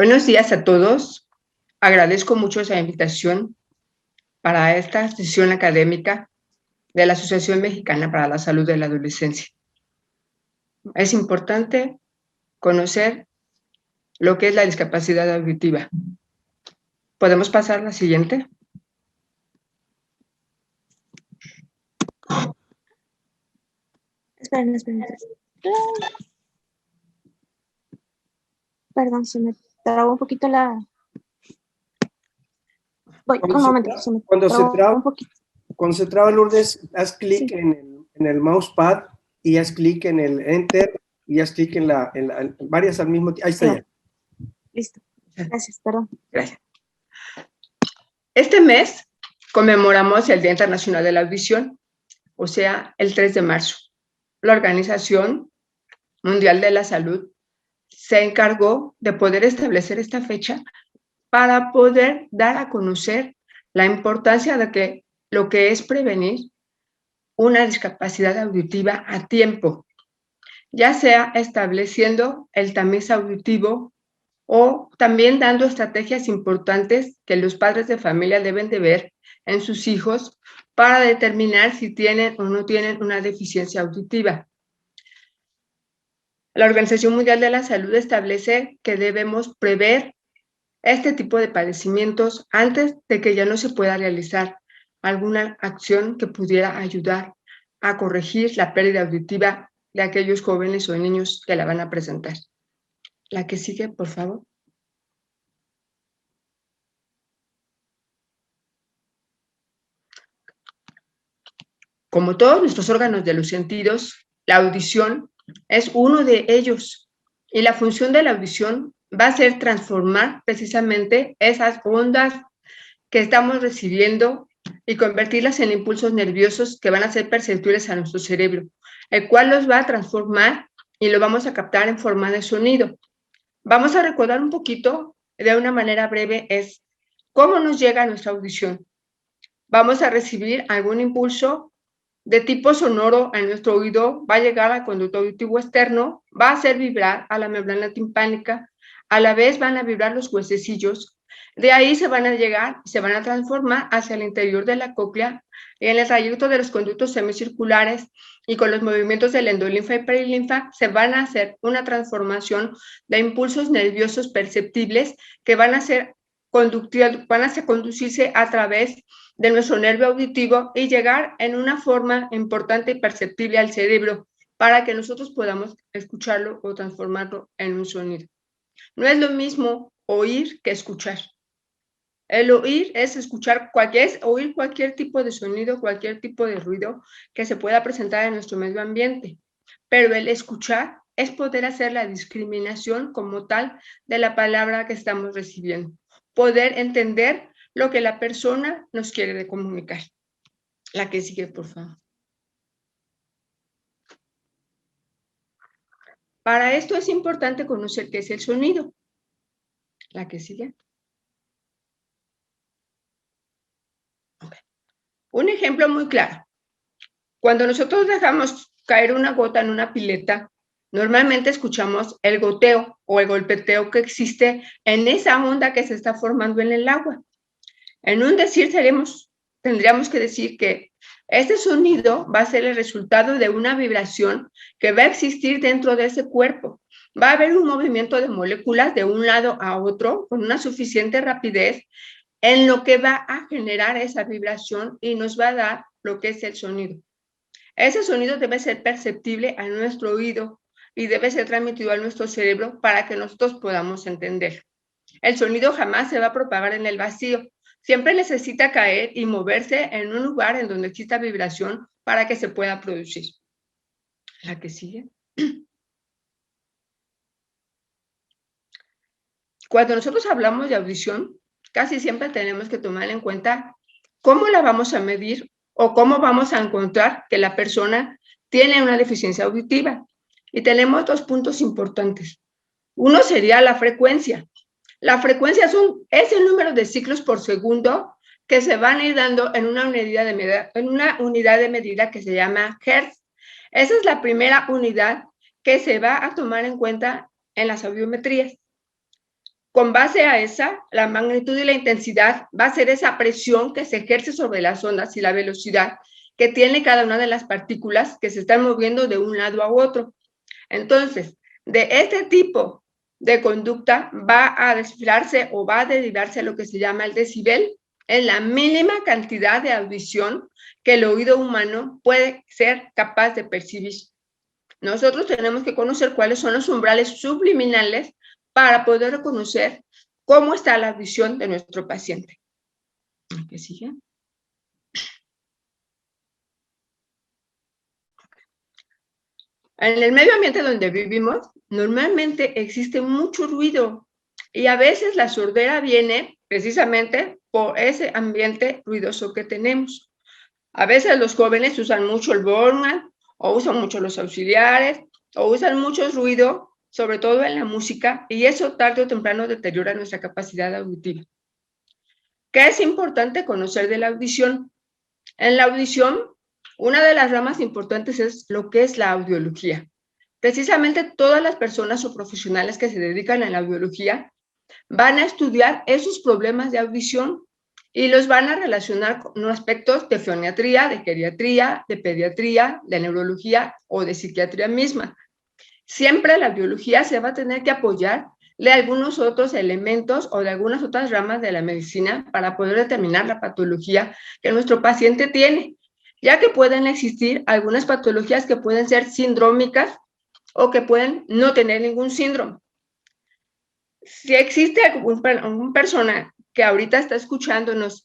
Buenos días a todos. Agradezco mucho esa invitación para esta sesión académica de la Asociación Mexicana para la Salud de la Adolescencia. Es importante conocer lo que es la discapacidad auditiva. ¿Podemos pasar a la siguiente? Esperen. Perdón, se me trabó un poquito la... Voy, un momento. Cuando se traba Lourdes, haz clic sí. en el mousepad y haz clic en el Enter y haz clic en varias al mismo tiempo. Ahí está ya. Listo. Gracias, perdón. Gracias. Este mes conmemoramos el Día Internacional de la Audición, o sea, el 3 de marzo. La Organización Mundial de la Salud se encargó de poder establecer esta fecha para poder dar a conocer la importancia de que lo que es prevenir una discapacidad auditiva a tiempo, ya sea estableciendo el tamiz auditivo o también dando estrategias importantes que los padres de familia deben de ver en sus hijos para determinar si tienen o no tienen una deficiencia auditiva. La Organización Mundial de la Salud establece que debemos prever este tipo de padecimientos antes de que ya no se pueda realizar alguna acción que pudiera ayudar a corregir la pérdida auditiva de aquellos jóvenes o niños que la van a presentar. La que sigue, por favor. Como todos nuestros órganos de los sentidos, la audición es uno de ellos, y la función de la audición va a ser transformar precisamente esas ondas que estamos recibiendo y convertirlas en impulsos nerviosos que van a ser perceptibles a nuestro cerebro, el cual los va a transformar y lo vamos a captar en forma de sonido. Vamos a recordar un poquito, de una manera breve, es cómo nos llega nuestra audición. Vamos a recibir algún impulso de tipo sonoro en nuestro oído, va a llegar al conducto auditivo externo, va a hacer vibrar a la membrana timpánica, a la vez van a vibrar los huesecillos, de ahí se van a transformar hacia el interior de la cóclea, y en el trayecto de los conductos semicirculares y con los movimientos de la endolinfa y perilinfa se van a hacer una transformación de impulsos nerviosos perceptibles que van a conducirse a través de nuestro nervio auditivo y llegar en una forma importante y perceptible al cerebro para que nosotros podamos escucharlo o transformarlo en un sonido. No es lo mismo oír que escuchar. El oír es oír cualquier tipo de sonido, cualquier tipo de ruido que se pueda presentar en nuestro medio ambiente, pero el escuchar es poder hacer la discriminación como tal de la palabra que estamos recibiendo, poder entender lo que la persona nos quiere comunicar. La que sigue, por favor. Para esto es importante conocer qué es el sonido. La que sigue. Okay. Un ejemplo muy claro. Cuando nosotros dejamos caer una gota en una pileta, normalmente escuchamos el goteo o el golpeteo que existe en esa onda que se está formando en el agua. En un decir tendríamos que decir que este sonido va a ser el resultado de una vibración que va a existir dentro de ese cuerpo. Va a haber un movimiento de moléculas de un lado a otro con una suficiente rapidez en lo que va a generar esa vibración y nos va a dar lo que es el sonido. Ese sonido debe ser perceptible a nuestro oído y debe ser transmitido a nuestro cerebro para que nosotros podamos entender. El sonido jamás se va a propagar en el vacío. Siempre necesita caer y moverse en un lugar en donde exista vibración para que se pueda producir. La que sigue. Cuando nosotros hablamos de audición, casi siempre tenemos que tomar en cuenta cómo la vamos a medir o cómo vamos a encontrar que la persona tiene una deficiencia auditiva. Y tenemos dos puntos importantes. Uno sería la frecuencia. La frecuencia es el número de ciclos por segundo que se van a ir dando en una unidad de medida que se llama Hertz. Esa es la primera unidad que se va a tomar en cuenta en las audiometrías. Con base a esa, la magnitud y la intensidad va a ser esa presión que se ejerce sobre las ondas y la velocidad que tiene cada una de las partículas que se están moviendo de un lado a otro. Entonces, de este tipo de conducta va a descifrarse o va a derivarse lo que se llama el decibel, en la mínima cantidad de audición que el oído humano puede ser capaz de percibir. Nosotros tenemos que conocer cuáles son los umbrales subliminales para poder reconocer cómo está la audición de nuestro paciente. ¿Qué sigue? En el medio ambiente donde vivimos, normalmente existe mucho ruido y a veces la sordera viene precisamente por ese ambiente ruidoso que tenemos. A veces los jóvenes usan mucho el Walkman o usan mucho los auxiliares o usan mucho ruido, sobre todo en la música, y eso tarde o temprano deteriora nuestra capacidad auditiva. ¿Qué es importante conocer de la audición? En la audición, una de las ramas importantes es lo que es la audiología. Precisamente todas las personas o profesionales que se dedican a la audiología van a estudiar esos problemas de audición y los van a relacionar con aspectos de foniatría, de geriatría, de pediatría, de neurología o de psiquiatría misma. Siempre la audiología se va a tener que apoyar de algunos otros elementos o de algunas otras ramas de la medicina para poder determinar la patología que nuestro paciente tiene, ya que pueden existir algunas patologías que pueden ser sindrómicas o que pueden no tener ningún síndrome. Si existe alguna persona que ahorita está escuchándonos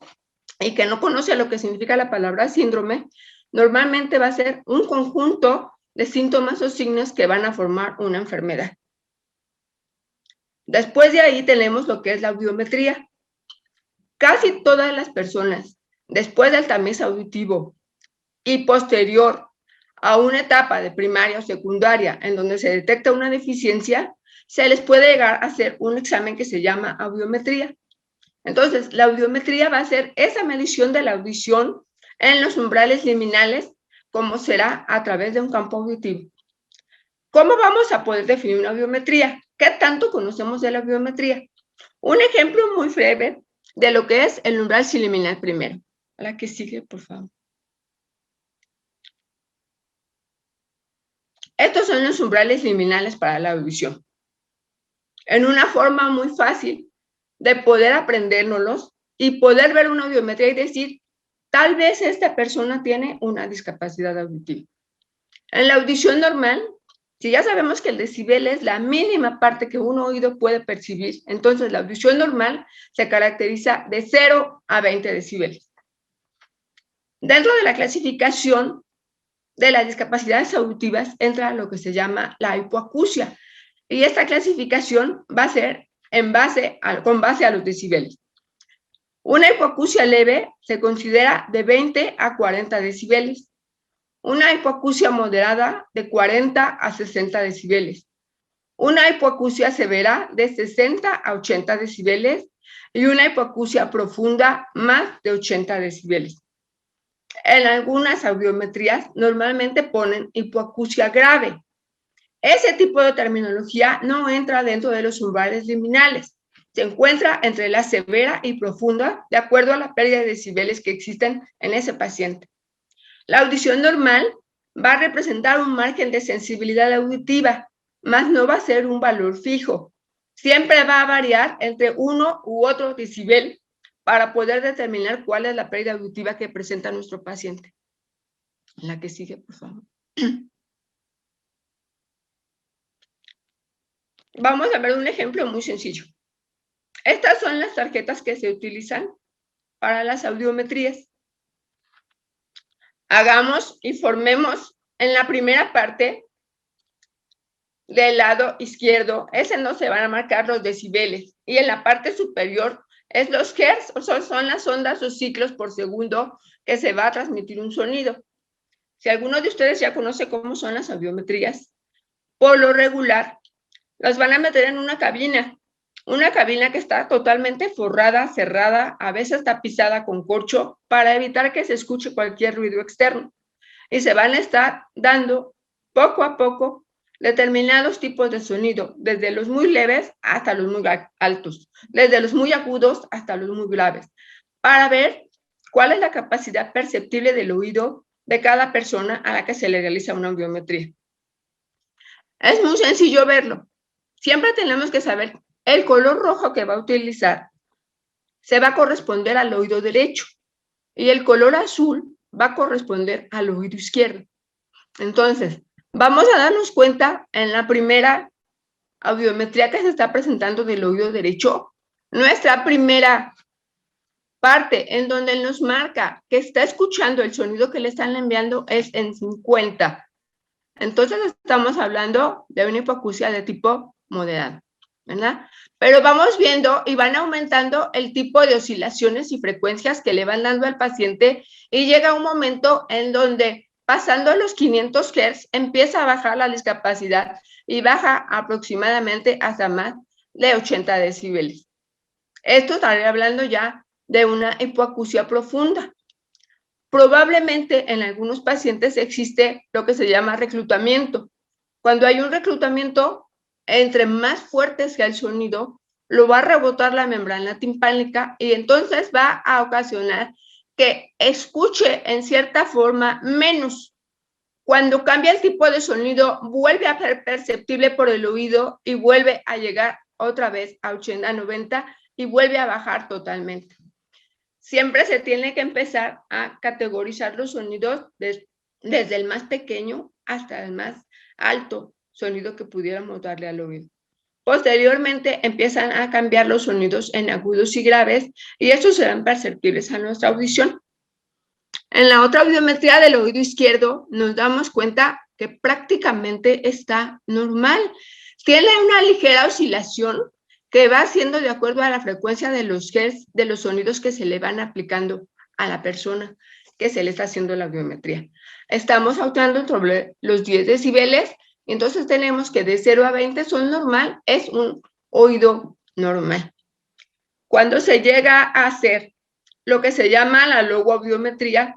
y que no conoce lo que significa la palabra síndrome, normalmente va a ser un conjunto de síntomas o signos que van a formar una enfermedad. Después de ahí tenemos lo que es la audiometría. Casi todas las personas, después del tamiz auditivo y posterior a una etapa de primaria o secundaria en donde se detecta una deficiencia, se les puede llegar a hacer un examen que se llama audiometría. Entonces, la audiometría va a ser esa medición de la audición en los umbrales liminales, como será a través de un campo auditivo. ¿Cómo vamos a poder definir una audiometría? ¿Qué tanto conocemos de la audiometría? Un ejemplo muy breve de lo que es el umbral liminal primero. La que sigue, por favor. Estos son los umbrales liminales para la audición. En una forma muy fácil de poder aprendérnoslos y poder ver una audiometría y decir, tal vez esta persona tiene una discapacidad auditiva. En la audición normal, si ya sabemos que el decibel es la mínima parte que un oído puede percibir, entonces la audición normal se caracteriza de 0 a 20 decibeles. Dentro de la clasificación de las discapacidades auditivas entra lo que se llama la hipoacusia, y esta clasificación va a ser con base a los decibeles. Una hipoacusia leve se considera de 20 a 40 decibeles. Una hipoacusia moderada de 40 a 60 decibeles. Una hipoacusia severa de 60 a 80 decibeles y una hipoacusia profunda más de 80 decibeles. En algunas audiometrías normalmente ponen hipoacusia grave. Ese tipo de terminología no entra dentro de los umbrales liminales. Se encuentra entre la severa y profunda de acuerdo a la pérdida de decibeles que existen en ese paciente. La audición normal va a representar un margen de sensibilidad auditiva, más no va a ser un valor fijo. Siempre va a variar entre uno u otro decibel para poder determinar cuál es la pérdida auditiva que presenta nuestro paciente. La que sigue, por favor. Vamos a ver un ejemplo muy sencillo. Estas son las tarjetas que se utilizan para las audiometrías. Hagamos y formemos en la primera parte del lado izquierdo, ese no se van a marcar los decibeles, y en la parte superior es los hertz, o son las ondas o ciclos por segundo que se va a transmitir un sonido. Si alguno de ustedes ya conoce cómo son las audiometrías, por lo regular, las van a meter en una cabina que está totalmente forrada, cerrada, a veces tapizada con corcho, para evitar que se escuche cualquier ruido externo. Y se van a estar dando poco a poco determinados tipos de sonido, desde los muy leves hasta los muy altos, desde los muy agudos hasta los muy graves, para ver cuál es la capacidad perceptible del oído de cada persona a la que se le realiza una audiometría. Es muy sencillo verlo. Siempre tenemos que saber el color rojo que va a utilizar se va a corresponder al oído derecho y el color azul va a corresponder al oído izquierdo. Entonces, vamos a darnos cuenta en la primera audiometría que se está presentando del oído derecho, nuestra primera parte en donde nos marca que está escuchando el sonido que le están enviando es en 50. Entonces estamos hablando de una hipoacusia de tipo moderado, ¿verdad? Pero vamos viendo y van aumentando el tipo de oscilaciones y frecuencias que le van dando al paciente y llega un momento en donde pasando los 500 Hz empieza a bajar la discapacidad y baja aproximadamente hasta más de 80 decibeles. Esto estaría hablando ya de una hipoacusia profunda. Probablemente en algunos pacientes existe lo que se llama reclutamiento. Cuando hay un reclutamiento, entre más fuerte sea el sonido, lo va a rebotar la membrana timpánica y entonces va a ocasionar que escuche en cierta forma menos. Cuando cambia el tipo de sonido, vuelve a ser perceptible por el oído y vuelve a llegar otra vez a 80, 90 y vuelve a bajar totalmente. Siempre se tiene que empezar a categorizar los sonidos desde el más pequeño hasta el más alto sonido que pudiéramos darle al oído. Posteriormente empiezan a cambiar los sonidos en agudos y graves y estos serán perceptibles a nuestra audición. En la otra audiometría del oído izquierdo nos damos cuenta que prácticamente está normal. Tiene una ligera oscilación que va haciendo de acuerdo a la frecuencia de los hertz de los sonidos que se le van aplicando a la persona que se le está haciendo la audiometría. Estamos hablando sobre los 10 decibeles, entonces tenemos que de 0 a 20 son normal, es un oído normal. Cuando se llega a hacer lo que se llama la logoaudiometría,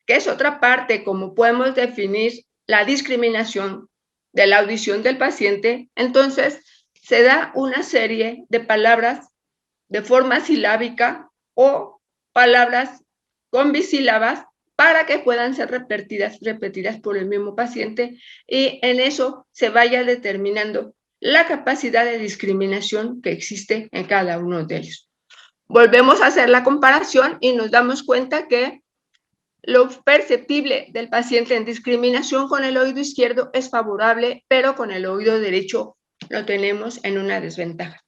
que es otra parte, como podemos definir la discriminación de la audición del paciente, entonces se da una serie de palabras de forma silábica o palabras con bisílabas para que puedan ser repetidas por el mismo paciente y en eso se vaya determinando la capacidad de discriminación que existe en cada uno de ellos. Volvemos a hacer la comparación y nos damos cuenta que lo perceptible del paciente en discriminación con el oído izquierdo es favorable, pero con el oído derecho lo tenemos en una desventaja.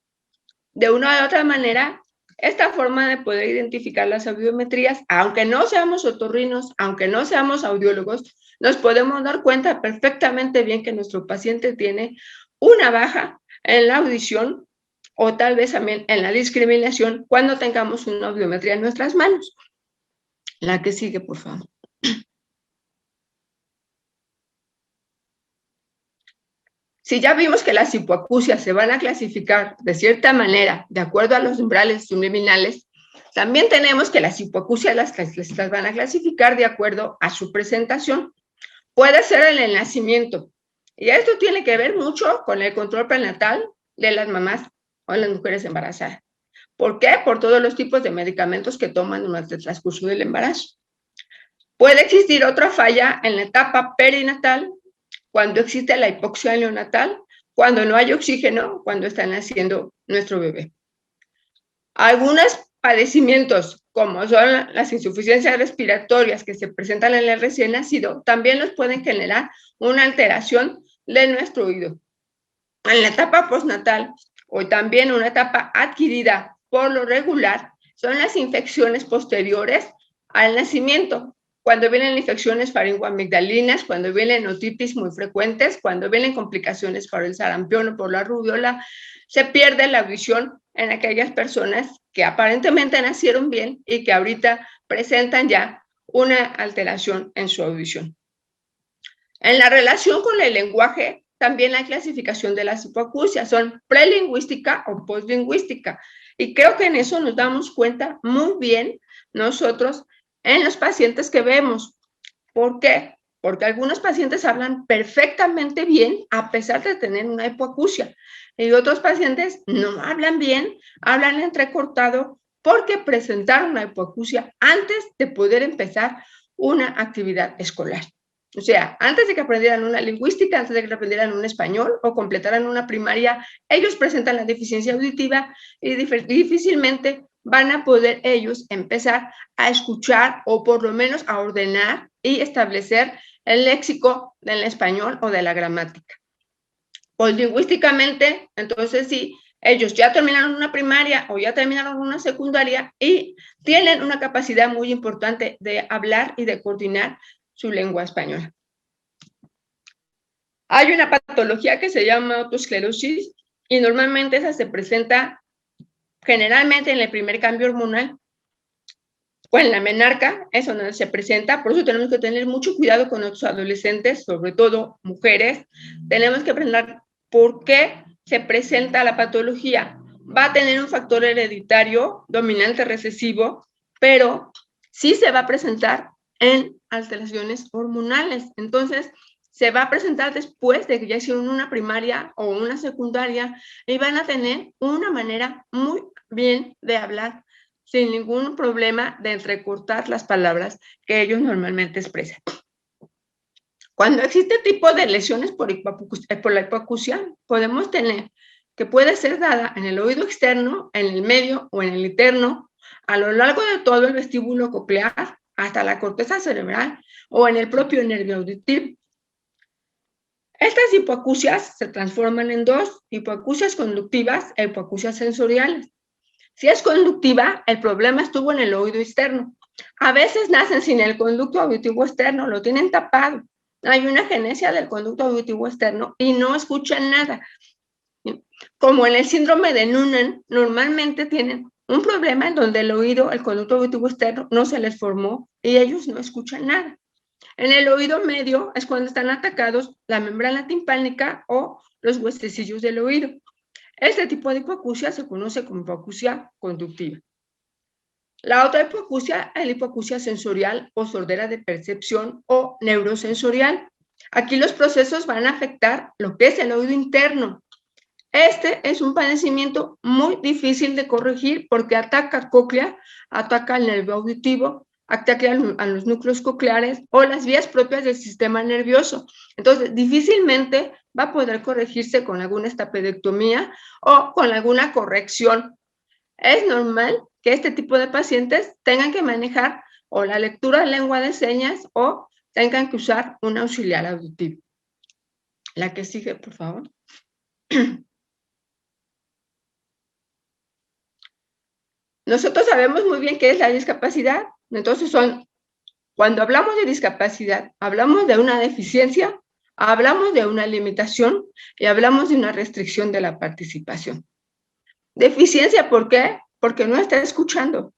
De una u otra manera, esta forma de poder identificar las audiometrías, aunque no seamos otorrinos, aunque no seamos audiólogos, nos podemos dar cuenta perfectamente bien que nuestro paciente tiene una baja en la audición o tal vez también en la discriminación cuando tengamos una audiometría en nuestras manos. La que sigue, por favor. Si ya vimos que las hipoacusias se van a clasificar de cierta manera de acuerdo a los umbrales subliminales, también tenemos que las hipoacusias las van a clasificar de acuerdo a su presentación. Puede ser en el nacimiento, y esto tiene que ver mucho con el control prenatal de las mamás o las mujeres embarazadas. ¿Por qué? Por todos los tipos de medicamentos que toman durante el transcurso del embarazo. Puede existir otra falla en la etapa perinatal, cuando existe la hipoxia neonatal, cuando no hay oxígeno, cuando está naciendo nuestro bebé. Algunos padecimientos, como son las insuficiencias respiratorias que se presentan en el recién nacido, también nos pueden generar una alteración de nuestro oído. En la etapa postnatal, o también una etapa adquirida por lo regular, son las infecciones posteriores al nacimiento, cuando vienen infecciones faringoamigdalinas, cuando vienen otitis muy frecuentes, cuando vienen complicaciones por el sarampión o por la rubiola, se pierde la audición en aquellas personas que aparentemente nacieron bien y que ahorita presentan ya una alteración en su audición. En la relación con el lenguaje, también la clasificación de las hipoacusias son prelingüística o postlingüística. Y creo que en eso nos damos cuenta muy bien nosotros en los pacientes que vemos. ¿Por qué? porque algunos pacientes hablan perfectamente bien a pesar de tener una hipoacusia, y otros pacientes no hablan bien, hablan entrecortado porque presentaron una hipoacusia antes de poder empezar una actividad escolar. O sea, antes de que aprendieran una lingüística, antes de que aprendieran un español o completaran una primaria, ellos presentan la deficiencia auditiva y difícilmente van a poder ellos empezar a escuchar o por lo menos a ordenar y establecer el léxico del español o de la gramática. Pues lingüísticamente, entonces sí, ellos ya terminaron una primaria o ya terminaron una secundaria y tienen una capacidad muy importante de hablar y de coordinar su lengua española. Hay una patología que se llama autoesclerosis y normalmente esa se presenta generalmente en el primer cambio hormonal o en la menarca, es donde se presenta. Por eso tenemos que tener mucho cuidado con nuestros adolescentes, sobre todo mujeres. Tenemos que aprender por qué se presenta la patología. Va a tener un factor hereditario dominante recesivo, pero sí se va a presentar en alteraciones hormonales. Entonces, se va a presentar después de que ya hicieron una primaria o una secundaria y van a tener una manera muy bien de hablar sin ningún problema de entrecortar las palabras que ellos normalmente expresan. Cuando existe tipo de lesiones por la hipoacusia, podemos tener que puede ser dada en el oído externo, en el medio o en el interno, a lo largo de todo el vestíbulo coclear, hasta la corteza cerebral o en el propio nervio auditivo. Estas hipoacusias se transforman en dos: hipoacusias conductivas e hipoacusias sensoriales. Si es conductiva, el problema estuvo en el oído externo. A veces nacen sin el conducto auditivo externo, lo tienen tapado. Hay una agenesia del conducto auditivo externo y no escuchan nada. Como en el síndrome de Noonan, normalmente tienen un problema en donde el oído, el conducto auditivo externo, no se les formó y ellos no escuchan nada. En el oído medio es cuando están atacados la membrana timpánica o los huesecillos del oído. Este tipo de hipoacusia se conoce como hipoacusia conductiva. La otra hipoacusia es la hipoacusia sensorial o sordera de percepción o neurosensorial. Aquí los procesos van a afectar lo que es el oído interno. Este es un padecimiento muy difícil de corregir porque ataca cóclea, ataca el nervio auditivo, ataca a los núcleos cocleares o las vías propias del sistema nervioso. Entonces, difícilmente va a poder corregirse con alguna estapedectomía o con alguna corrección. Es normal que este tipo de pacientes tengan que manejar o la lectura de lengua de señas o tengan que usar un auxiliar auditivo. La que sigue, por favor. Nosotros sabemos muy bien qué es la discapacidad. Entonces, cuando hablamos de discapacidad, hablamos de una deficiencia, hablamos de una limitación y hablamos de una restricción de la participación. Deficiencia, ¿por qué? Porque no está escuchando.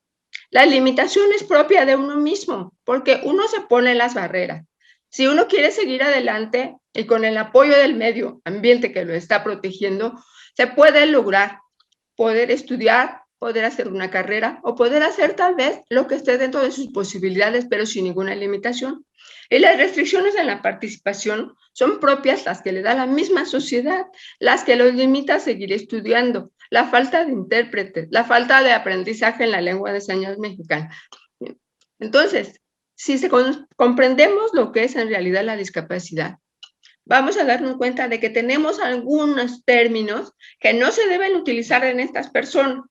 La limitación es propia de uno mismo, porque uno se pone las barreras. Si uno quiere seguir adelante y con el apoyo del medio ambiente que lo está protegiendo, se puede lograr poder estudiar, poder hacer una carrera o poder hacer tal vez lo que esté dentro de sus posibilidades, pero sin ninguna limitación. Y las restricciones en la participación son propias las que le da la misma sociedad, las que los limita a seguir estudiando, la falta de intérpretes, la falta de aprendizaje en la lengua de señas mexicana. Entonces, si comprendemos lo que es en realidad la discapacidad, vamos a darnos cuenta de que tenemos algunos términos que no se deben utilizar en estas personas.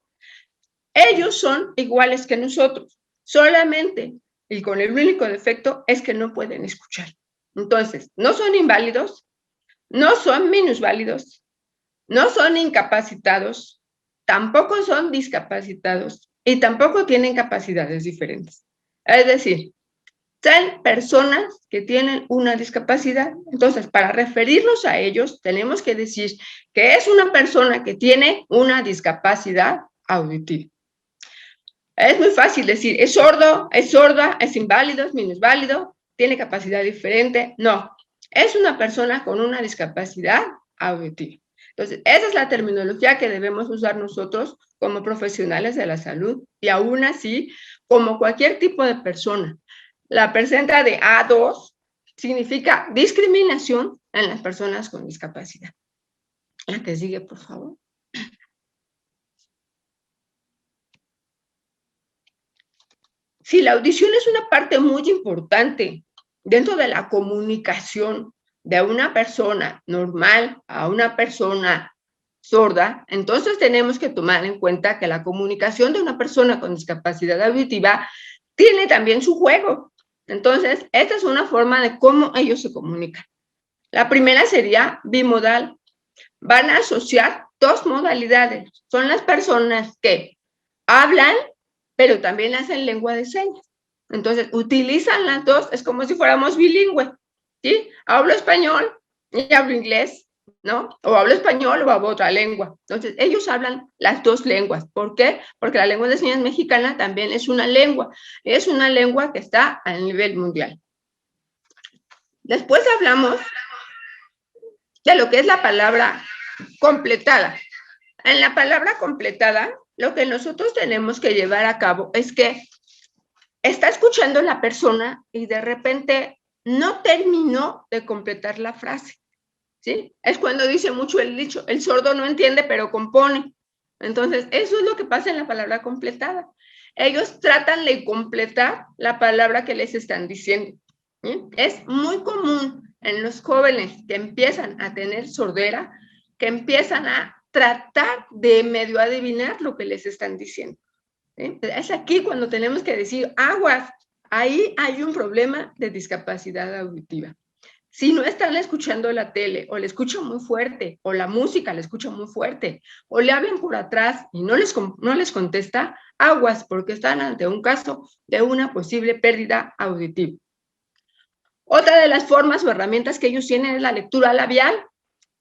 Ellos son iguales que nosotros, solamente, y con el único defecto es que no pueden escuchar. Entonces, no son inválidos, no son minusválidos, no son incapacitados, tampoco son discapacitados y tampoco tienen capacidades diferentes. Es decir, son personas que tienen una discapacidad. Entonces, para referirnos a ellos, tenemos que decir que es una persona que tiene una discapacidad auditiva. Es muy fácil decir, es sordo, es sorda, es inválido, es minusválido, tiene capacidad diferente. No, es una persona con una discapacidad auditiva. Entonces, esa es la terminología que debemos usar nosotros como profesionales de la salud y aún así, como cualquier tipo de persona. La presenta de A2, significa discriminación en las personas con discapacidad. La que sigue, por favor. Si la audición es una parte muy importante dentro de la comunicación de una persona normal a una persona sorda, entonces tenemos que tomar en cuenta que la comunicación de una persona con discapacidad auditiva tiene también su juego. Entonces, esta es una forma de cómo ellos se comunican. La primera sería bimodal. Van a asociar dos modalidades. Son las personas que hablan, pero también hacen lengua de señas. Entonces, utilizan las dos, es como si fuéramos bilingües, ¿sí? Hablo español y hablo inglés, ¿no? O hablo español o hablo otra lengua. Entonces, ellos hablan las dos lenguas. ¿Por qué? Porque la lengua de señas mexicana también es una lengua que está a nivel mundial. Después hablamos de lo que es la palabra completada. En la palabra completada, lo que nosotros tenemos que llevar a cabo es que está escuchando la persona y de repente no terminó de completar la frase, ¿sí? Es cuando dice mucho el dicho, el sordo no entiende, pero compone. Entonces, eso es lo que pasa en la palabra completada. Ellos tratan de completar la palabra que les están diciendo, ¿sí? Es muy común en los jóvenes que empiezan a tener sordera, que empiezan a tratar de medio adivinar lo que les están diciendo. ¿Sí? Es aquí cuando tenemos que decir, aguas, ahí hay un problema de discapacidad auditiva. Si no están escuchando la tele, o le escuchan muy fuerte, o la música le escuchan muy fuerte, o le hablan por atrás y no les contesta, aguas, porque están ante un caso de una posible pérdida auditiva. Otra de las formas o herramientas que ellos tienen es la lectura labial.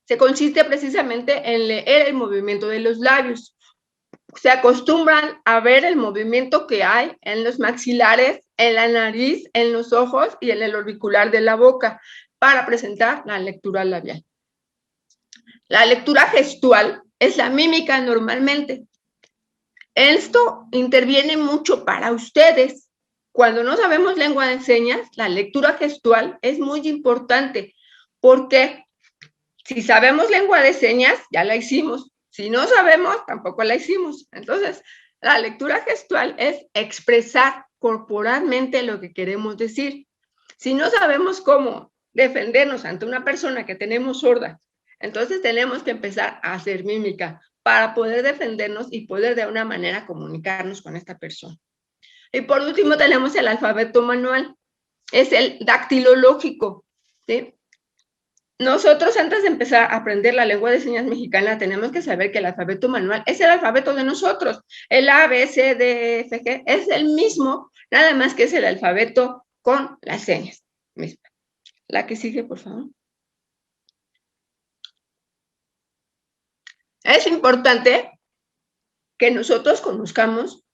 Se consiste precisamente en leer el movimiento de los labios. Se acostumbran a ver el movimiento que hay en los maxilares, en la nariz, en los ojos y en el orbicular de la boca para presentar la lectura labial. La lectura gestual es la mímica normalmente. Esto interviene mucho para ustedes. Cuando no sabemos lengua de señas, la lectura gestual es muy importante porque si sabemos lengua de señas, ya la hicimos. Si no sabemos, tampoco la hicimos. Entonces, la lectura gestual es expresar corporalmente lo que queremos decir. Si no sabemos cómo defendernos ante una persona que tenemos sorda, entonces tenemos que empezar a hacer mímica para poder defendernos y poder de una manera comunicarnos con esta persona. Y por último tenemos el alfabeto manual. Es el dactilológico, ¿sí? Nosotros antes de empezar a aprender la lengua de señas mexicana tenemos que saber que el alfabeto manual es el alfabeto de nosotros. El A, B, C, D, F, G es el mismo, nada más que es el alfabeto con las señas mismas. La que sigue, por favor. Es importante que nosotros conozcamos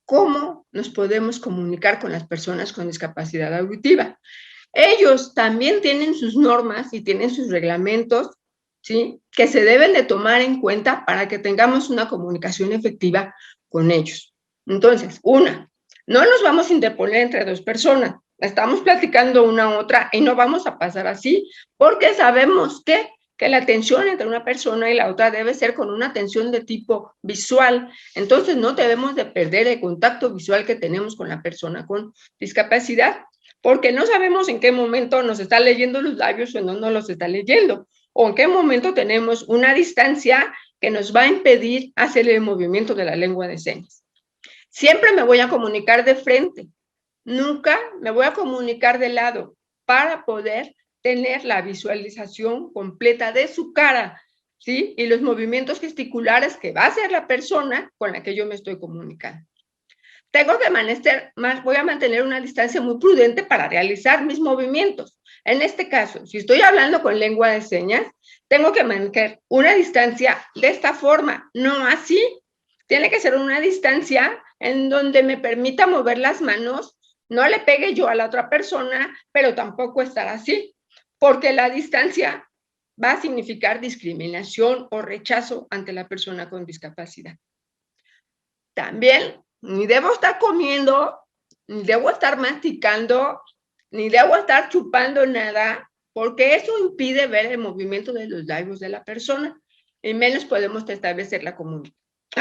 cómo nos podemos comunicar con las personas con discapacidad auditiva. Ellos también tienen sus normas y tienen sus reglamentos, ¿sí? Que se deben de tomar en cuenta para que tengamos una comunicación efectiva con ellos. Entonces, no nos vamos a interponer entre dos personas. Estamos platicando una a otra y no vamos a pasar así porque sabemos que la atención entre una persona y la otra debe ser con una atención de tipo visual. Entonces, no debemos de perder el contacto visual que tenemos con la persona con discapacidad, porque no sabemos en qué momento nos está leyendo los labios o no nos los está leyendo, o en qué momento tenemos una distancia que nos va a impedir hacer el movimiento de la lengua de señas. Siempre me voy a comunicar de frente, nunca me voy a comunicar de lado para poder tener la visualización completa de su cara, ¿sí? Y los movimientos gesticulares que va a hacer la persona con la que yo me estoy comunicando. Voy a mantener una distancia muy prudente para realizar mis movimientos. En este caso, si estoy hablando con lengua de señas, tengo que mantener una distancia de esta forma, no así. Tiene que ser una distancia en donde me permita mover las manos, no le pegue yo a la otra persona, pero tampoco estar así, porque la distancia va a significar discriminación o rechazo ante la persona con discapacidad. También ni debo estar comiendo, ni debo estar masticando ni debo estar chupando nada, porque eso impide ver el movimiento de los labios de la persona, y menos podemos establecer la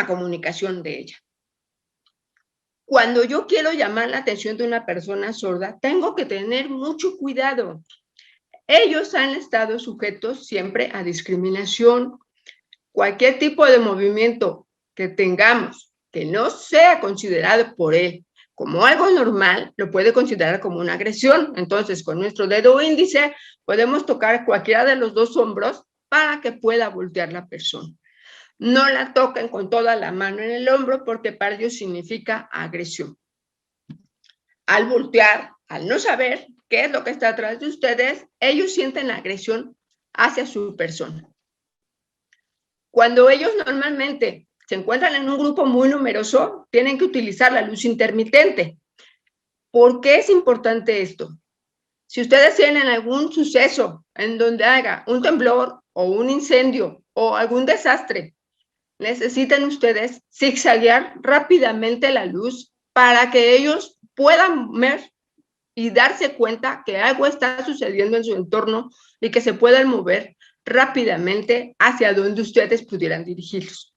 comunicación de ella. Cuando yo quiero llamar la atención de una persona sorda, tengo que tener mucho cuidado. Ellos han estado sujetos siempre a discriminación. Cualquier tipo de movimiento que tengamos que no sea considerado por él como algo normal, lo puede considerar como una agresión. Entonces, con nuestro dedo índice podemos tocar cualquiera de los dos hombros para que pueda voltear la persona. No la toquen con toda la mano en el hombro porque para ellos significa agresión. Al voltear, al no saber qué es lo que está atrás de ustedes, ellos sienten la agresión hacia su persona. Cuando ellos normalmente se encuentran en un grupo muy numeroso, tienen que utilizar la luz intermitente. ¿Por qué es importante esto? Si ustedes tienen algún suceso en donde haga un temblor o un incendio o algún desastre, necesitan ustedes zigzaguear rápidamente la luz para que ellos puedan ver y darse cuenta que algo está sucediendo en su entorno y que se puedan mover rápidamente hacia donde ustedes pudieran dirigirlos.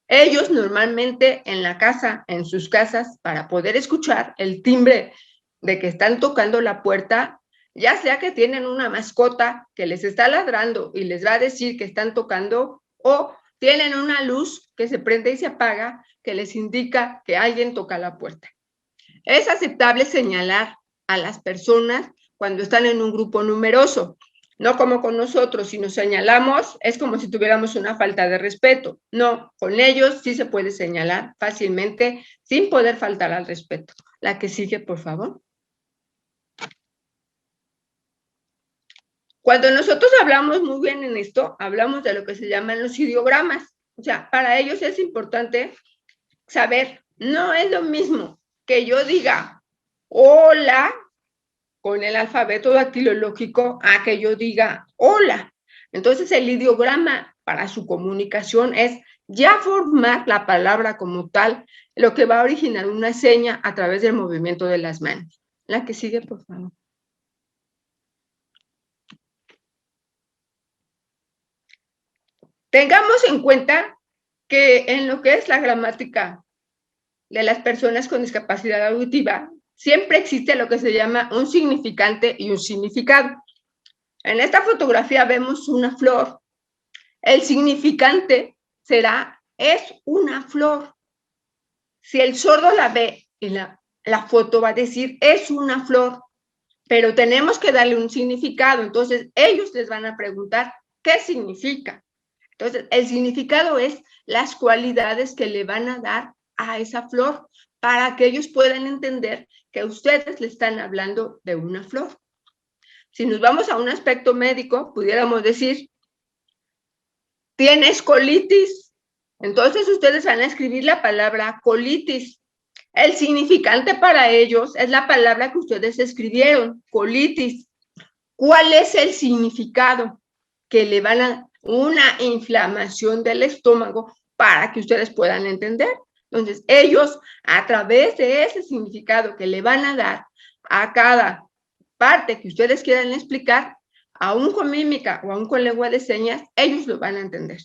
Ellos normalmente en la casa, en sus casas, para poder escuchar el timbre de que están tocando la puerta, ya sea que tienen una mascota que les está ladrando y les va a decir que están tocando, o tienen una luz que se prende y se apaga que les indica que alguien toca la puerta. Es aceptable señalar a las personas cuando están en un grupo numeroso, no como con nosotros. Si nos señalamos, es como si tuviéramos una falta de respeto. No, con ellos sí se puede señalar fácilmente sin poder faltar al respeto. La que sigue, por favor. Cuando nosotros hablamos muy bien en esto, hablamos de lo que se llaman los ideogramas. O sea, para ellos es importante saber, no es lo mismo que yo diga hola con el alfabeto dactilológico a que yo diga hola. Entonces, el ideograma para su comunicación es ya formar la palabra como tal, lo que va a originar una seña a través del movimiento de las manos. La que sigue, por favor. Tengamos en cuenta que en lo que es la gramática de las personas con discapacidad auditiva, siempre existe lo que se llama un significante y un significado. En esta fotografía vemos una flor. El significante será, es una flor. Si el sordo la ve y la foto va a decir, es una flor, pero tenemos que darle un significado. Entonces, ellos les van a preguntar, ¿qué significa? Entonces, el significado es las cualidades que le van a dar a esa flor para que ellos puedan entender que ustedes le están hablando de una flor. Si nos vamos a un aspecto médico, pudiéramos decir, ¿tienes colitis? Entonces ustedes van a escribir la palabra colitis. El significante para ellos es la palabra que ustedes escribieron, colitis. ¿Cuál es el significado? Que le van a una inflamación del estómago para que ustedes puedan entender. Entonces, ellos, a través de ese significado que le van a dar a cada parte que ustedes quieran explicar, aún con mímica o aún con lengua de señas, ellos lo van a entender.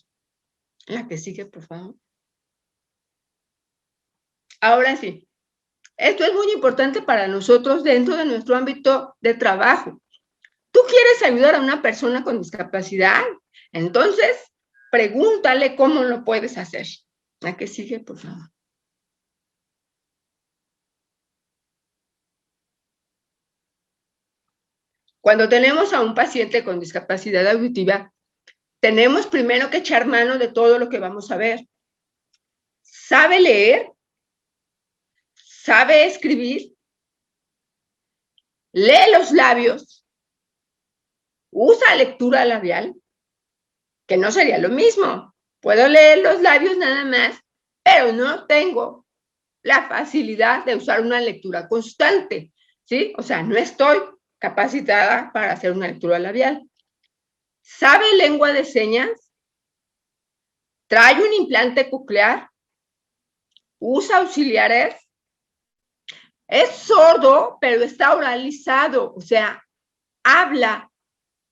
La que sigue, por favor. Ahora sí, esto es muy importante para nosotros dentro de nuestro ámbito de trabajo. ¿Tú quieres ayudar a una persona con discapacidad? Entonces, pregúntale cómo lo puedes hacer. La que sigue, por favor. Cuando tenemos a un paciente con discapacidad auditiva, tenemos primero que echar mano de todo lo que vamos a ver. ¿Sabe leer? ¿Sabe escribir? ¿Lee los labios? ¿Usa lectura labial? Que no sería lo mismo. Puedo leer los labios nada más, pero no tengo la facilidad de usar una lectura constante, ¿sí? O sea, no estoy capacitada para hacer una lectura labial. ¿Sabe lengua de señas? ¿Trae un implante coclear? ¿Usa auxiliares? Es sordo, pero está oralizado, o sea, habla.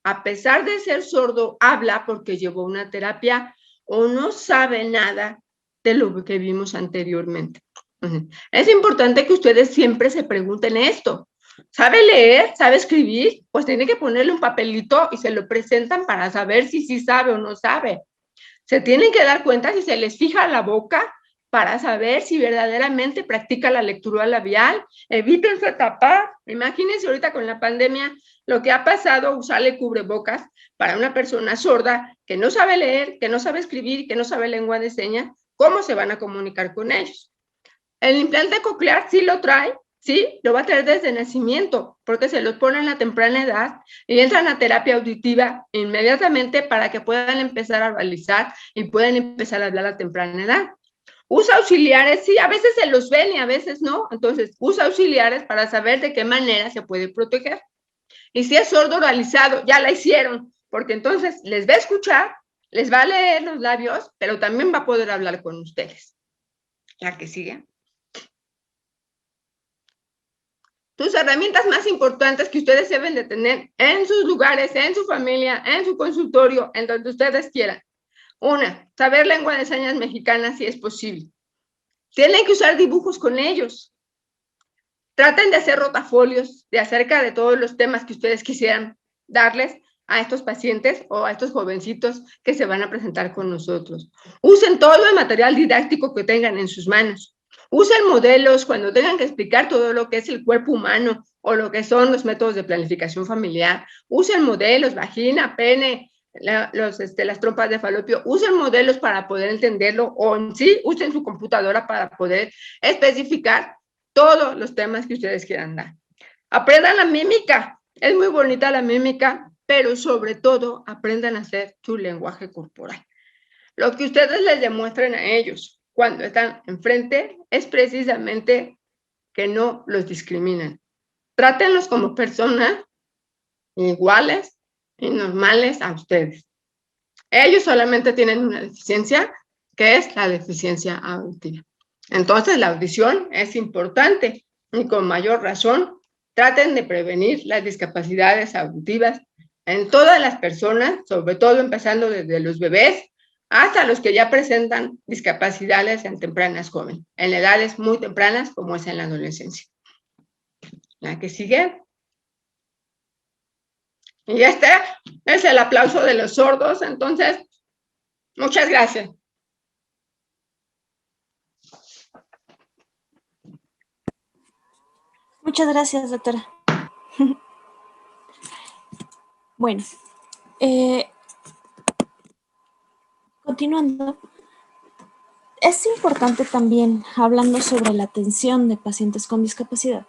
A pesar de ser sordo, habla porque llevó una terapia o no sabe nada de lo que vimos anteriormente. Es importante que ustedes siempre se pregunten esto. ¿Sabe leer? ¿Sabe escribir? Pues tiene que ponerle un papelito y se lo presentan para saber si sí sabe o no sabe. Se tienen que dar cuenta si se les fija la boca para saber si verdaderamente practica la lectura labial. Evítense tapar. Imagínense ahorita con la pandemia lo que ha pasado, usarle cubrebocas para una persona sorda que no sabe leer, que no sabe escribir, que no sabe lengua de señas. ¿Cómo se van a comunicar con ellos? El implante coclear sí lo trae, sí, lo va a traer desde nacimiento, porque se los pone en la temprana edad y entran a terapia auditiva inmediatamente para que puedan empezar a verbalizar y puedan empezar a hablar a temprana edad. Usa auxiliares, sí, a veces se los ven y a veces no, entonces usa auxiliares para saber de qué manera se puede proteger. Y si es sordo oralizado, ya la hicieron, porque entonces les va a escuchar, les va a leer los labios, pero también va a poder hablar con ustedes. La que sigue. Sus herramientas más importantes que ustedes deben de tener en sus lugares, en su familia, en su consultorio, en donde ustedes quieran. Una, saber lengua de señas mexicana si es posible. Tienen que usar dibujos con ellos. Traten de hacer rotafolios de acerca de todos los temas que ustedes quisieran darles a estos pacientes o a estos jovencitos que se van a presentar con nosotros. Usen todo el material didáctico que tengan en sus manos. Usen modelos cuando tengan que explicar todo lo que es el cuerpo humano o lo que son los métodos de planificación familiar. Usen modelos, vagina, pene, las trompas de falopio. Usen modelos para poder entenderlo o en sí, usen su computadora para poder especificar todos los temas que ustedes quieran dar. Aprendan la mímica. Es muy bonita la mímica, pero sobre todo aprendan a hacer su lenguaje corporal. Lo que ustedes les demuestren a ellos cuando están enfrente es precisamente que no los discriminan. Trátenlos como personas iguales y normales a ustedes. Ellos solamente tienen una deficiencia, que es la deficiencia auditiva. Entonces, la audición es importante y con mayor razón traten de prevenir las discapacidades auditivas en todas las personas, sobre todo empezando desde los bebés hasta los que ya presentan discapacidades en tempranas jóvenes, en edades muy tempranas como es en la adolescencia. La que sigue. Y este es el aplauso de los sordos, entonces, muchas gracias. Muchas gracias, doctora. Bueno, continuando, es importante también, hablando sobre la atención de pacientes con discapacidad,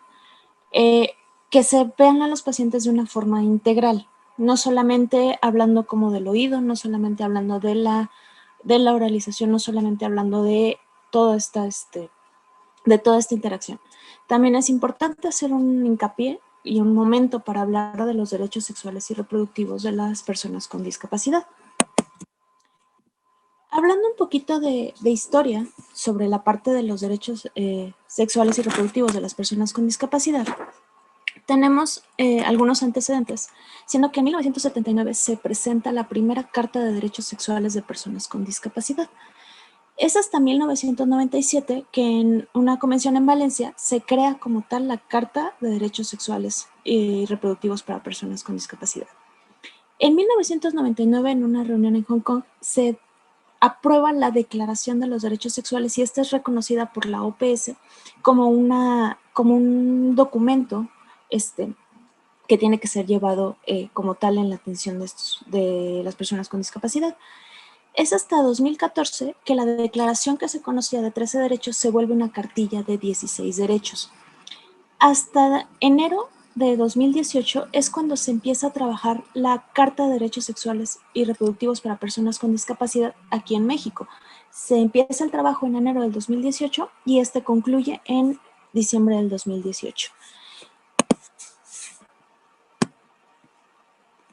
que se vean a los pacientes de una forma integral, no solamente hablando como del oído, no solamente hablando de la oralización, no solamente hablando de toda esta interacción. También es importante hacer un hincapié y un momento para hablar de los derechos sexuales y reproductivos de las personas con discapacidad. Hablando un poquito de historia sobre la parte de los derechos sexuales y reproductivos de las personas con discapacidad, tenemos algunos antecedentes, siendo que en 1979 se presenta la primera Carta de Derechos Sexuales de Personas con Discapacidad. Es hasta 1997 que en una convención en Valencia se crea como tal la Carta de Derechos Sexuales y Reproductivos para Personas con Discapacidad. En 1999, en una reunión en Hong Kong, se aprueba la Declaración de los Derechos Sexuales y esta es reconocida por la OPS como un documento que tiene que ser llevado como tal en la atención de las personas con discapacidad. Es hasta 2014 que la declaración que se conocía de 13 derechos se vuelve una cartilla de 16 derechos. Hasta enero de 2018 es cuando se empieza a trabajar la Carta de Derechos Sexuales y Reproductivos para Personas con Discapacidad aquí en México. Se empieza el trabajo en enero del 2018 y este concluye en diciembre del 2018.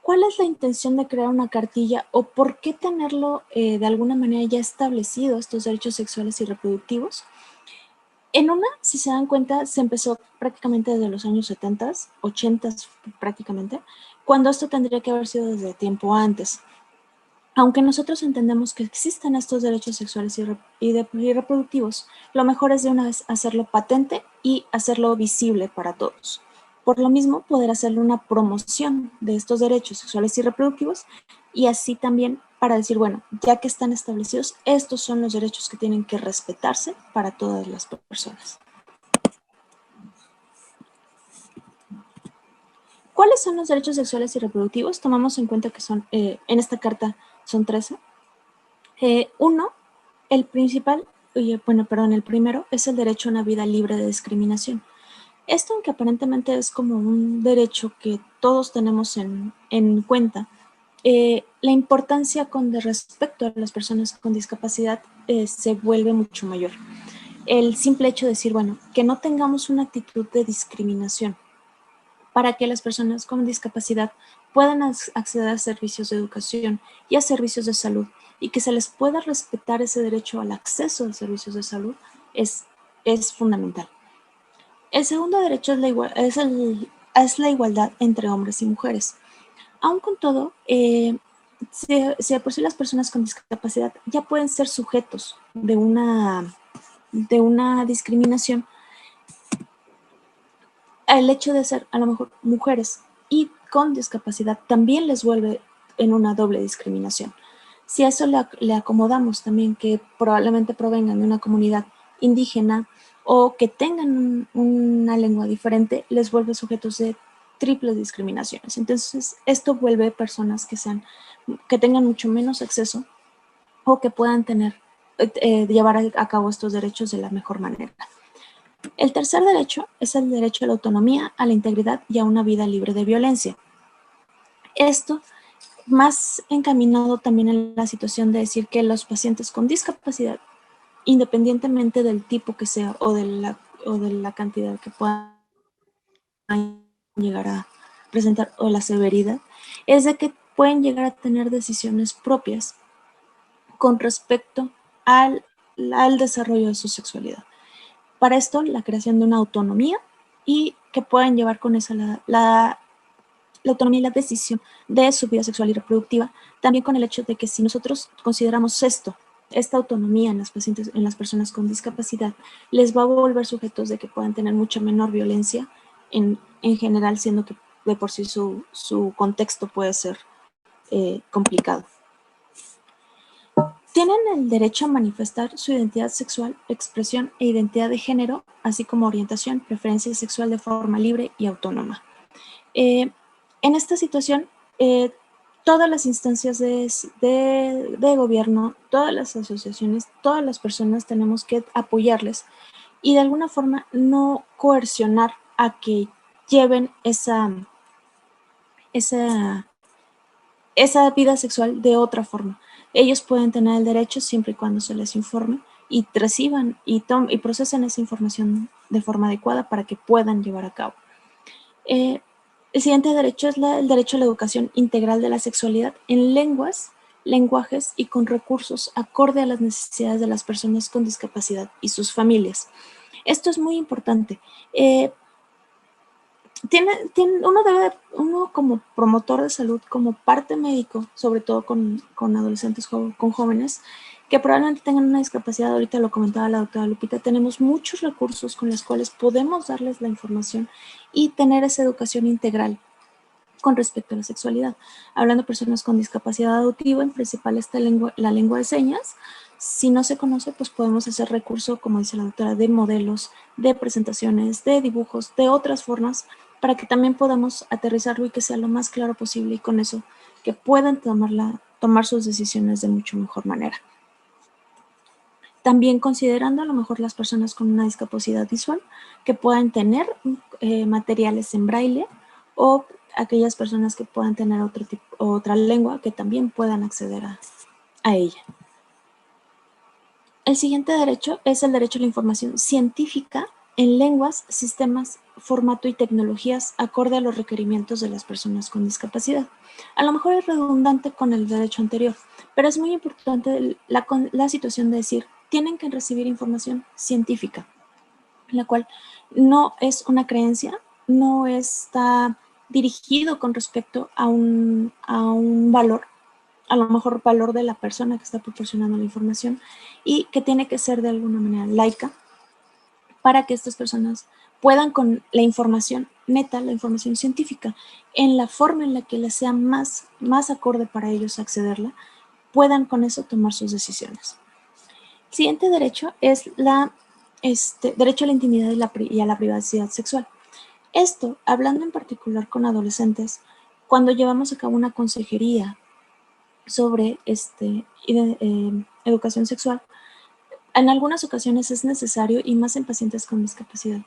¿Cuál es la intención de crear una cartilla o por qué tenerlo de alguna manera ya establecido estos derechos sexuales y reproductivos? En una, si se dan cuenta, se empezó prácticamente desde los años 70, 80 prácticamente, cuando esto tendría que haber sido desde tiempo antes. Aunque nosotros entendemos que existen estos derechos sexuales y reproductivos, lo mejor es de una vez hacerlo patente y hacerlo visible para todos. Por lo mismo, poder hacerle una promoción de estos derechos sexuales y reproductivos y así también para decir, bueno, ya que están establecidos, estos son los derechos que tienen que respetarse para todas las personas. ¿Cuáles son los derechos sexuales y reproductivos? Tomamos en cuenta que son, en esta carta son 13. Uno, el primero es el derecho a una vida libre de discriminación. Esto, aunque aparentemente es como un derecho que todos tenemos en cuenta, la importancia de respecto a las personas con discapacidad se vuelve mucho mayor. El simple hecho de decir, bueno, que no tengamos una actitud de discriminación para que las personas con discapacidad puedan acceder a servicios de educación y a servicios de salud y que se les pueda respetar ese derecho al acceso a servicios de salud es fundamental. El segundo derecho es la igualdad entre hombres y mujeres. Aún con todo, si de por sí las personas con discapacidad ya pueden ser sujetos de una discriminación, el hecho de ser a lo mejor mujeres y con discapacidad también les vuelve en una doble discriminación. Si a eso le acomodamos también que probablemente provengan de una comunidad indígena o que tengan una lengua diferente, les vuelve sujetos de triples discriminaciones. Entonces, esto vuelve personas que tengan mucho menos acceso o que puedan llevar a cabo estos derechos de la mejor manera. El tercer derecho es el derecho a la autonomía, a la integridad y a una vida libre de violencia. Esto más encaminado también en la situación de decir que los pacientes con discapacidad, independientemente del tipo que sea o de la cantidad que puedan llegar a presentar o la severidad, es de que pueden llegar a tener decisiones propias con respecto al desarrollo de su sexualidad. Para esto, la creación de una autonomía y que puedan llevar con eso la autonomía y la decisión de su vida sexual y reproductiva, también con el hecho de que si nosotros consideramos esta autonomía en las personas con discapacidad, les va a volver sujetos de que puedan tener mucha menor violencia en general, siendo que de por sí su contexto puede ser complicado. Tienen el derecho a manifestar su identidad sexual, expresión e identidad de género, así como orientación, preferencia sexual de forma libre y autónoma. En esta situación, todas las instancias de gobierno, todas las asociaciones, todas las personas tenemos que apoyarles y de alguna forma no coercionar a que lleven esa vida sexual de otra forma. Ellos pueden tener el derecho siempre y cuando se les informe y reciban y procesen esa información de forma adecuada para que puedan llevar a cabo. El siguiente derecho es el derecho a la educación integral de la sexualidad en lenguajes y con recursos acorde a las necesidades de las personas con discapacidad y sus familias. Esto es muy importante. Uno como promotor de salud, como parte médico, sobre todo con adolescentes, con jóvenes, que probablemente tengan una discapacidad, ahorita lo comentaba la doctora Lupita, tenemos muchos recursos con los cuales podemos darles la información y tener esa educación integral con respecto a la sexualidad. Hablando de personas con discapacidad auditiva, en principal está la lengua de señas. Si no se conoce, pues podemos hacer recurso, como dice la doctora, de modelos, de presentaciones, de dibujos, de otras formas, para que también podamos aterrizarlo y que sea lo más claro posible y con eso que puedan tomar sus decisiones de mucho mejor manera. También considerando a lo mejor las personas con una discapacidad visual que puedan tener materiales en braille o aquellas personas que puedan tener otra lengua que también puedan acceder a ella. El siguiente derecho es el derecho a la información científica en lenguas, sistemas, formato y tecnologías acorde a los requerimientos de las personas con discapacidad. A lo mejor es redundante con el derecho anterior, pero es muy importante la situación de decir, tienen que recibir información científica. en la cual no es una creencia, no está dirigido con respecto a un valor, a lo mejor valor de la persona que está proporcionando la información, y que tiene que ser de alguna manera laica para que estas personas puedan, con la información neta, la información científica, en la forma en la que les sea más acorde para ellos accederla, puedan con eso tomar sus decisiones. El siguiente derecho es derecho a la intimidad y a la privacidad sexual. Esto, hablando en particular con adolescentes, cuando llevamos a cabo una consejería sobre educación sexual, en algunas ocasiones es necesario, y más en pacientes con discapacidad,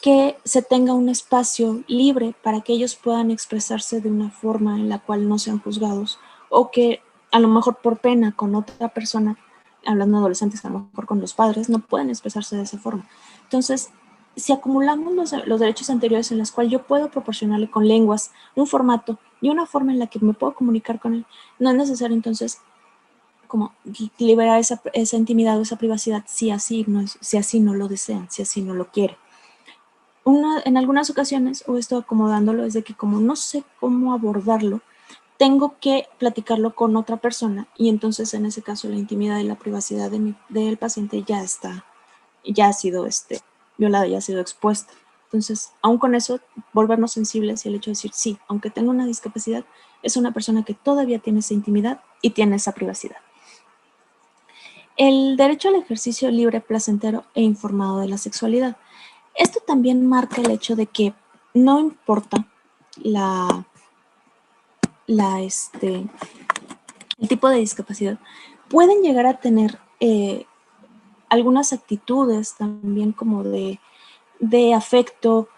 que se tenga un espacio libre para que ellos puedan expresarse de una forma en la cual no sean juzgados, o que a lo mejor por pena con otra persona, hablando de adolescentes, a lo mejor con los padres, no pueden expresarse de esa forma. Entonces, si acumulamos los derechos anteriores en los cuales yo puedo proporcionarle con lenguas un formato y una forma en la que me puedo comunicar con él, no es necesario entonces como liberar esa intimidad o esa privacidad si así no lo desean, si así no lo quieren. En algunas ocasiones, o estoy acomodándolo, es de que como no sé cómo abordarlo, tengo que platicarlo con otra persona, y entonces en ese caso la intimidad y la privacidad del paciente ya ha sido violada, ya ha sido expuesta. Entonces, aún con eso, volvernos sensibles y el hecho de decir, sí, aunque tenga una discapacidad, es una persona que todavía tiene esa intimidad y tiene esa privacidad. El derecho al ejercicio libre, placentero e informado de la sexualidad. Esto también marca el hecho de que no importa el tipo de discapacidad, pueden llegar a tener algunas actitudes también como de afecto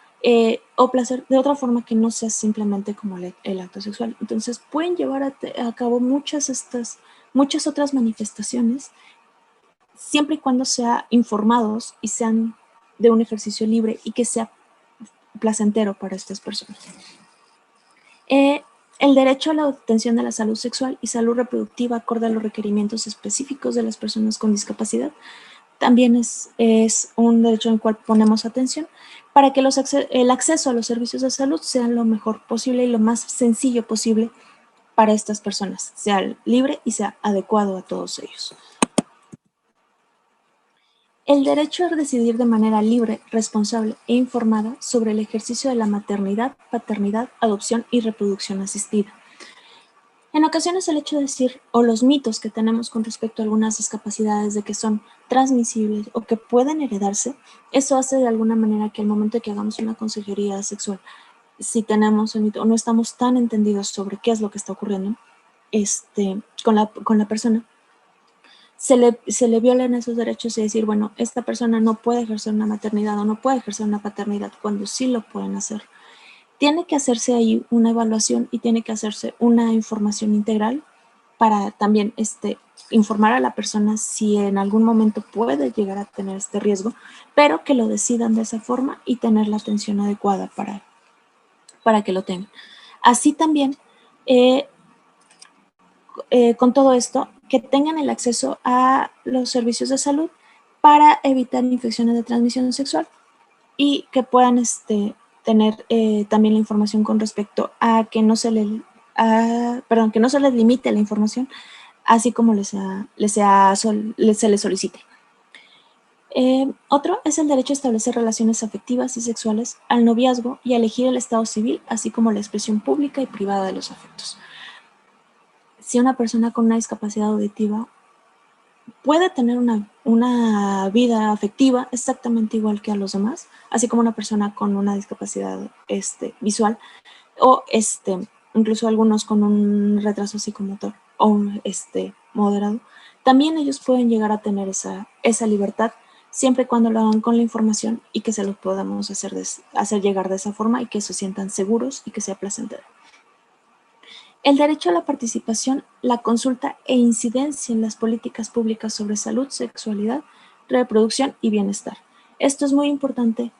o placer de otra forma que no sea simplemente como el acto sexual. Entonces pueden llevar a cabo muchas otras manifestaciones, siempre y cuando sean informados y sean de un ejercicio libre y que sea placentero para estas personas. El derecho a la obtención de la salud sexual y salud reproductiva acorde a los requerimientos específicos de las personas con discapacidad también es un derecho en el cual ponemos atención para que el acceso a los servicios de salud sea lo mejor posible y lo más sencillo posible para estas personas, sea libre y sea adecuado a todos ellos. El derecho a decidir de manera libre, responsable e informada sobre el ejercicio de la maternidad, paternidad, adopción y reproducción asistida. En ocasiones el hecho de decir, o los mitos que tenemos con respecto a algunas discapacidades de que son transmisibles o que pueden heredarse, eso hace de alguna manera que al momento de que hagamos una consejería sexual, si tenemos el mito o no estamos tan entendidos sobre qué es lo que está ocurriendo con la persona, se le violan esos derechos y decir, bueno, esta persona no puede ejercer una maternidad o no puede ejercer una paternidad cuando sí lo pueden hacer. Tiene que hacerse ahí una evaluación y tiene que hacerse una información integral para también informar a la persona si en algún momento puede llegar a tener este riesgo, pero que lo decidan de esa forma y tener la atención adecuada para que lo tengan. Así también, con todo esto, que tengan el acceso a los servicios de salud para evitar infecciones de transmisión sexual y que puedan tener también la información con respecto a que no se les limite la información, así como se les solicite. Otro es el derecho a establecer relaciones afectivas y sexuales, al noviazgo y a elegir el estado civil, así como la expresión pública y privada de los afectos. Si una persona con una discapacidad auditiva puede tener una vida afectiva exactamente igual que a los demás, así como una persona con una discapacidad visual o incluso algunos con un retraso psicomotor o moderado, también ellos pueden llegar a tener esa libertad siempre y cuando lo hagan con la información y que se los podamos hacer llegar de esa forma y que se sientan seguros y que sea placentero. El derecho a la participación, la consulta e incidencia en las políticas públicas sobre salud, sexualidad, reproducción y bienestar. Esto es muy importante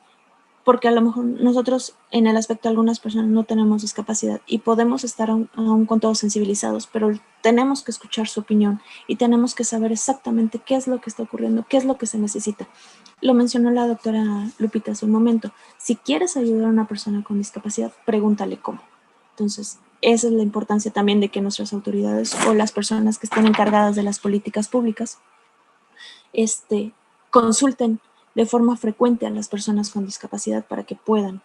porque a lo mejor nosotros en el aspecto de algunas personas no tenemos discapacidad y podemos estar aún con todos sensibilizados, pero tenemos que escuchar su opinión y tenemos que saber exactamente qué es lo que está ocurriendo, qué es lo que se necesita. Lo mencionó la doctora Lupita hace un momento. Si quieres ayudar a una persona con discapacidad, pregúntale cómo. Entonces, esa es la importancia también de que nuestras autoridades o las personas que estén encargadas de las políticas públicas consulten de forma frecuente a las personas con discapacidad para que puedan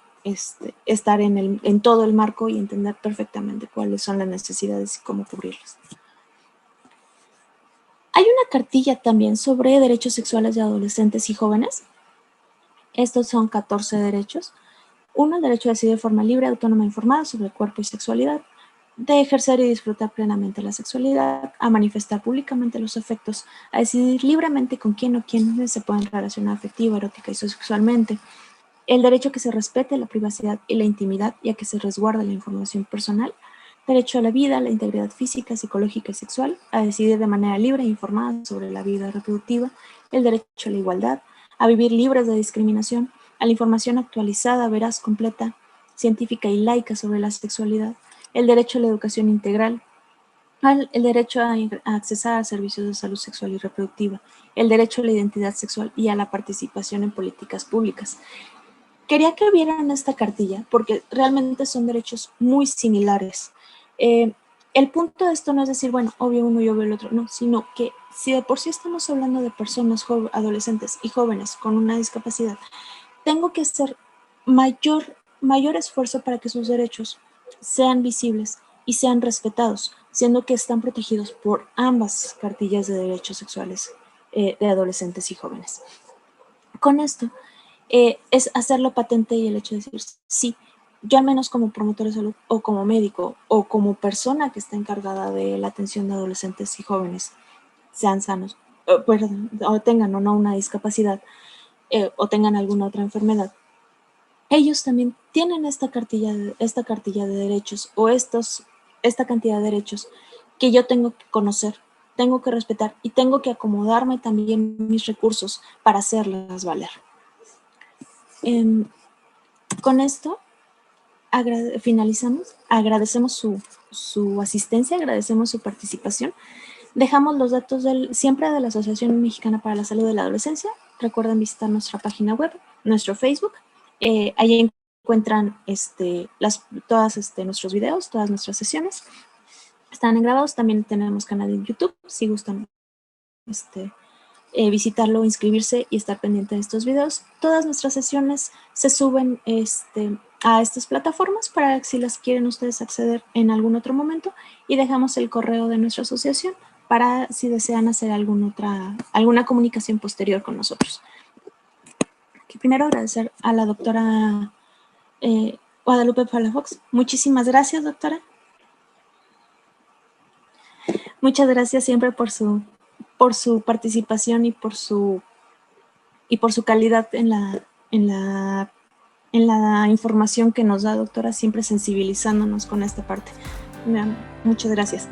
estar en todo el marco y entender perfectamente cuáles son las necesidades y cómo cubrirlas. Hay una cartilla también sobre derechos sexuales de adolescentes y jóvenes. Estos son 14 derechos. Uno, el derecho a decidir de forma libre, autónoma e informada sobre el cuerpo y sexualidad, de ejercer y disfrutar plenamente la sexualidad, a manifestar públicamente los afectos, a decidir libremente con quién o quiénes se pueden relacionar afectiva, erótica y sexualmente, el derecho a que se respete la privacidad y la intimidad y a que se resguarde la información personal, derecho a la vida, a la integridad física, psicológica y sexual, a decidir de manera libre e informada sobre la vida reproductiva, el derecho a la igualdad, a vivir libres de discriminación, a la información actualizada, veraz, completa, científica y laica sobre la sexualidad, el derecho a la educación integral, el derecho a accesar a servicios de salud sexual y reproductiva, el derecho a la identidad sexual y a la participación en políticas públicas. Quería que vieran esta cartilla porque realmente son derechos muy similares. El punto de esto no es decir, bueno, obvio uno y obvio el otro, no, sino que si de por sí estamos hablando de personas adolescentes y jóvenes con una discapacidad, tengo que hacer mayor esfuerzo para que sus derechos sean visibles y sean respetados, siendo que están protegidos por ambas cartillas de derechos sexuales de adolescentes y jóvenes. Con esto es hacerlo patente y el hecho de decir, sí, yo al menos como promotor de salud o como médico o como persona que está encargada de la atención de adolescentes y jóvenes, sean sanos, o tengan o no una discapacidad o tengan alguna otra enfermedad, ellos también tienen esta cartilla de derechos o esta cantidad de derechos que yo tengo que conocer, tengo que respetar y tengo que acomodarme también mis recursos para hacerlas valer. Con esto finalizamos, agradecemos su asistencia, agradecemos su participación. Dejamos los datos siempre de la Asociación Mexicana para la Salud de la Adolescencia. Recuerden visitar nuestra página web, nuestro Facebook. Allí encuentran todos nuestros videos, todas nuestras sesiones. Están grabados. También tenemos canal en YouTube, si gustan visitarlo, inscribirse y estar pendiente de estos videos. Todas nuestras sesiones se suben a estas plataformas para que si las quieren ustedes acceder en algún otro momento, y dejamos el correo de nuestra asociación para si desean hacer alguna comunicación posterior con nosotros. Primero agradecer a la doctora Guadalupe Palafox. Muchísimas gracias, doctora. Muchas gracias siempre por su participación y por su calidad en la información que nos da, doctora, siempre sensibilizándonos con esta parte. Muchas gracias.